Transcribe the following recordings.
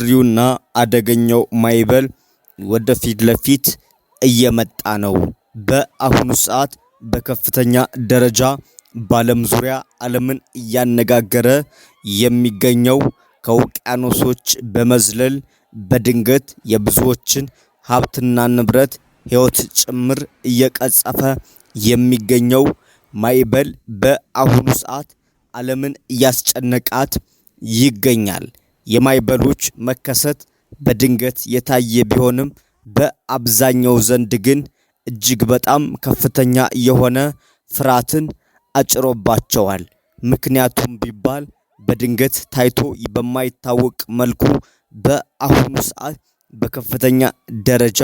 አስፈሪውና አደገኛው ማዕበል ወደፊት ለፊት እየመጣ ነው። በአሁኑ ሰዓት በከፍተኛ ደረጃ በዓለም ዙሪያ ዓለምን እያነጋገረ የሚገኘው ከውቅያኖሶች በመዝለል በድንገት የብዙዎችን ሀብትና ንብረት ሕይወት ጭምር እየቀጸፈ የሚገኘው ማዕበል በአሁኑ ሰዓት ዓለምን እያስጨነቃት ይገኛል። የማዕበሎች መከሰት በድንገት የታየ ቢሆንም በአብዛኛው ዘንድ ግን እጅግ በጣም ከፍተኛ የሆነ ፍርሃትን አጭሮባቸዋል። ምክንያቱም ቢባል በድንገት ታይቶ በማይታወቅ መልኩ በአሁኑ ሰዓት በከፍተኛ ደረጃ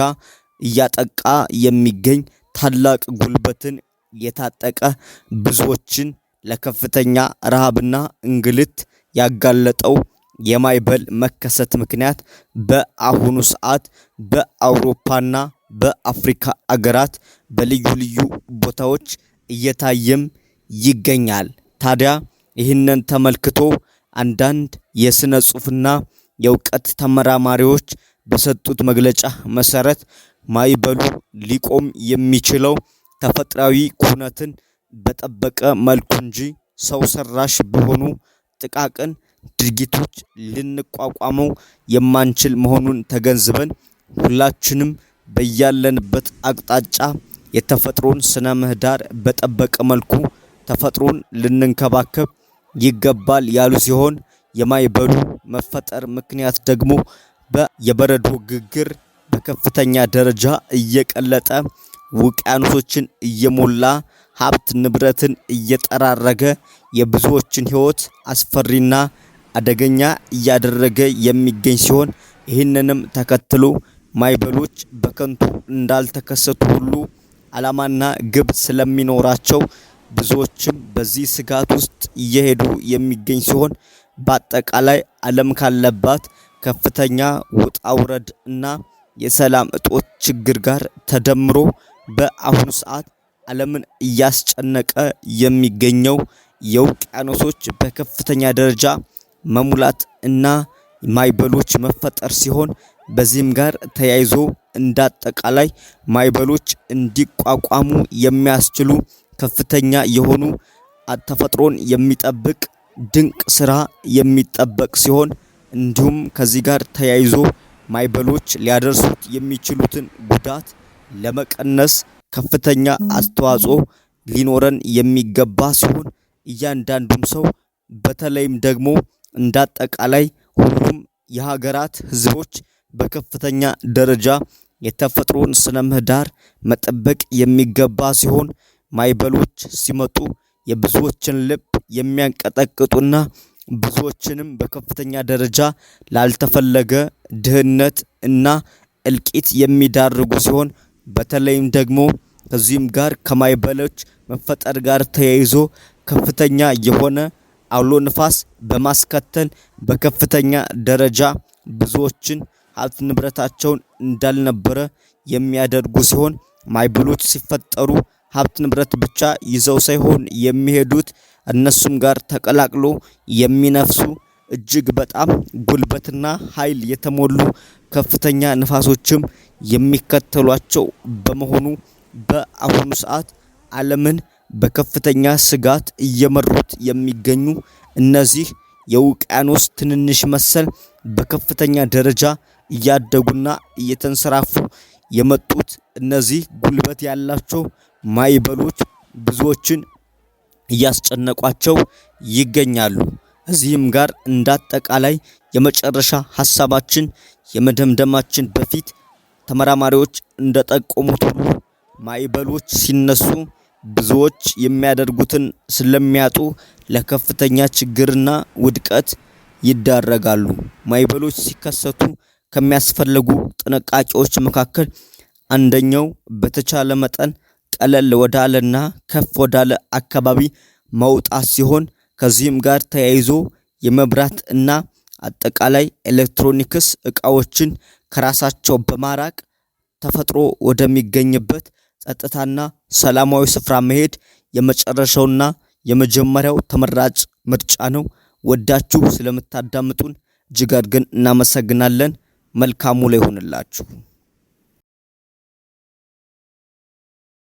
እያጠቃ የሚገኝ ታላቅ ጉልበትን የታጠቀ ብዙዎችን ለከፍተኛ ረሃብና እንግልት ያጋለጠው የማዕበል መከሰት ምክንያት በአሁኑ ሰዓት በአውሮፓና በአፍሪካ አገራት በልዩ ልዩ ቦታዎች እየታየም ይገኛል። ታዲያ ይህንን ተመልክቶ አንዳንድ የሥነ ጽሑፍና የእውቀት ተመራማሪዎች በሰጡት መግለጫ መሰረት ማዕበሉ ሊቆም የሚችለው ተፈጥሯዊ ኩነትን በጠበቀ መልኩ እንጂ ሰው ሰራሽ በሆኑ ጥቃቅን ድርጊቶች ልንቋቋመው የማንችል መሆኑን ተገንዝበን ሁላችንም በያለንበት አቅጣጫ የተፈጥሮን ስነ ምህዳር በጠበቀ መልኩ ተፈጥሮን ልንንከባከብ ይገባል ያሉ ሲሆን የማዕበሉ መፈጠር ምክንያት ደግሞ የበረዶ ግግር በከፍተኛ ደረጃ እየቀለጠ ውቅያኖሶችን እየሞላ ሀብት ንብረትን እየጠራረገ የብዙዎችን ሕይወት አስፈሪና አደገኛ እያደረገ የሚገኝ ሲሆን ይህንንም ተከትሎ ማዕበሎች በከንቱ እንዳልተከሰቱ ሁሉ ዓላማና ግብ ስለሚኖራቸው ብዙዎችም በዚህ ስጋት ውስጥ እየሄዱ የሚገኝ ሲሆን በአጠቃላይ ዓለም ካለባት ከፍተኛ ውጣ ውረድ እና የሰላም እጦት ችግር ጋር ተደምሮ በአሁኑ ሰዓት ዓለምን እያስጨነቀ የሚገኘው የውቅያኖሶች በከፍተኛ ደረጃ መሙላት እና ማዕበሎች መፈጠር ሲሆን በዚህም ጋር ተያይዞ እንዳጠቃላይ ማዕበሎች እንዲቋቋሙ የሚያስችሉ ከፍተኛ የሆኑ ተፈጥሮን የሚጠብቅ ድንቅ ስራ የሚጠበቅ ሲሆን እንዲሁም ከዚህ ጋር ተያይዞ ማዕበሎች ሊያደርሱት የሚችሉትን ጉዳት ለመቀነስ ከፍተኛ አስተዋጽኦ ሊኖረን የሚገባ ሲሆን እያንዳንዱም ሰው በተለይም ደግሞ እንዳጠቃላይ ሁሉም የሀገራት ሕዝቦች በከፍተኛ ደረጃ የተፈጥሮን ስነ ምህዳር መጠበቅ የሚገባ ሲሆን ማዕበሎች ሲመጡ የብዙዎችን ልብ የሚያንቀጠቅጡና ብዙዎችንም በከፍተኛ ደረጃ ላልተፈለገ ድህነት እና እልቂት የሚዳርጉ ሲሆን በተለይም ደግሞ ከዚህም ጋር ከማዕበሎች መፈጠር ጋር ተያይዞ ከፍተኛ የሆነ አውሎ ንፋስ በማስከተል በከፍተኛ ደረጃ ብዙዎችን ሀብት ንብረታቸውን እንዳልነበረ የሚያደርጉ ሲሆን ማዕበሎች ሲፈጠሩ ሀብት ንብረት ብቻ ይዘው ሳይሆን የሚሄዱት እነሱም ጋር ተቀላቅሎ የሚነፍሱ እጅግ በጣም ጉልበትና ኃይል የተሞሉ ከፍተኛ ንፋሶችም የሚከተሏቸው በመሆኑ በአሁኑ ሰዓት ዓለምን በከፍተኛ ስጋት እየመሩት የሚገኙ እነዚህ የውቅያኖስ ትንንሽ መሰል በከፍተኛ ደረጃ እያደጉና እየተንሰራፉ የመጡት እነዚህ ጉልበት ያላቸው ማዕበሎች ብዙዎችን እያስጨነቋቸው ይገኛሉ። እዚህም ጋር እንዳጠቃላይ የመጨረሻ ሐሳባችን የመደምደማችን በፊት ተመራማሪዎች እንደጠቆሙት ሁሉ ማዕበሎች ሲነሱ ብዙዎች የሚያደርጉትን ስለሚያጡ ለከፍተኛ ችግርና ውድቀት ይዳረጋሉ። ማዕበሎች ሲከሰቱ ከሚያስፈልጉ ጥንቃቄዎች መካከል አንደኛው በተቻለ መጠን ቀለል ወዳለና ከፍ ወዳለ አካባቢ መውጣት ሲሆን ከዚህም ጋር ተያይዞ የመብራት እና አጠቃላይ ኤሌክትሮኒክስ እቃዎችን ከራሳቸው በማራቅ ተፈጥሮ ወደሚገኝበት ጸጥታና ሰላማዊ ስፍራ መሄድ የመጨረሻውና የመጀመሪያው ተመራጭ ምርጫ ነው። ወዳችሁ ስለምታዳምጡን እጅግ አድርገን እናመሰግናለን። መልካሙ ላይ ይሁንላችሁ።